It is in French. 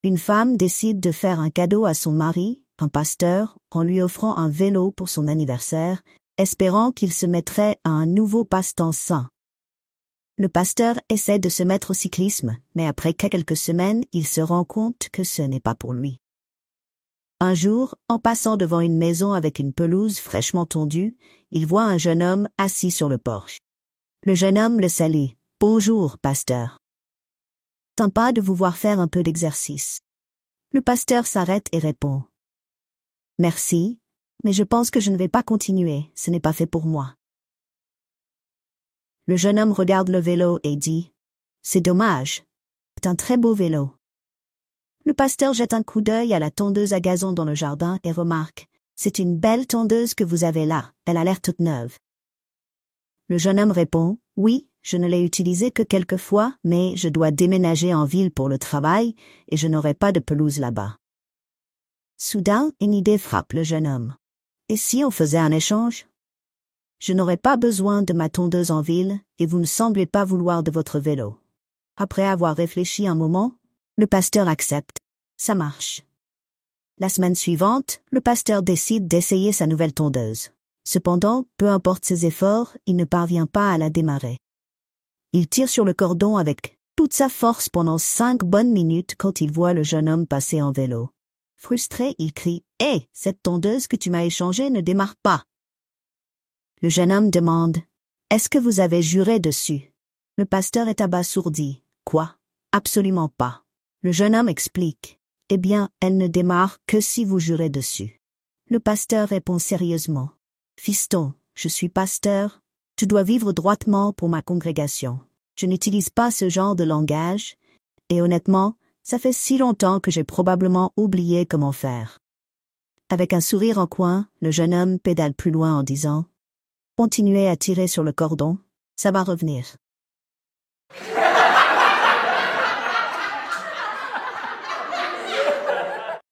Une femme décide de faire un cadeau à son mari, un pasteur, en lui offrant un vélo pour son anniversaire, espérant qu'il se mettrait à un nouveau passe-temps sain. Le pasteur essaie de se mettre au cyclisme, mais après quelques semaines, il se rend compte que ce n'est pas pour lui. Un jour, en passant devant une maison avec une pelouse fraîchement tondue, il voit un jeune homme assis sur le porche. Le jeune homme le salue. « Bonjour, pasteur. Sympa de vous voir faire un peu d'exercice. » Le pasteur s'arrête et répond. « Merci, mais je pense que je ne vais pas continuer, ce n'est pas fait pour moi. » Le jeune homme regarde le vélo et dit « C'est dommage, c'est un très beau vélo. » Le pasteur jette un coup d'œil à la tondeuse à gazon dans le jardin et remarque « C'est une belle tondeuse que vous avez là, elle a l'air toute neuve. » Le jeune homme répond « Oui, je ne l'ai utilisée que quelques fois, mais je dois déménager en ville pour le travail et je n'aurai pas de pelouse là-bas. » Soudain, une idée frappe le jeune homme. « Et si on faisait un échange ? Je n'aurai pas besoin de ma tondeuse en ville et vous ne semblez pas vouloir de votre vélo. » Après avoir réfléchi un moment, le pasteur accepte. Ça marche. La semaine suivante, le pasteur décide d'essayer sa nouvelle tondeuse. Cependant, peu importe ses efforts, il ne parvient pas à la démarrer. Il tire sur le cordon avec toute sa force pendant 5 bonnes minutes quand il voit le jeune homme passer en vélo. Frustré, il crie « Hé, cette tondeuse que tu m'as échangée ne démarre pas !» Le jeune homme demande « Est-ce que vous avez juré dessus ?» Le pasteur est abasourdi. « Quoi ? Absolument pas. » Le jeune homme explique « Eh bien, elle ne démarre que si vous jurez dessus. » Le pasteur répond sérieusement « Fiston, je suis pasteur, je dois vivre droitement pour ma congrégation. Je n'utilise pas ce genre de langage, et honnêtement, ça fait si longtemps que j'ai probablement oublié comment faire. » Avec un sourire en coin, le jeune homme pédale plus loin en disant « Continuez à tirer sur le cordon, ça va revenir. »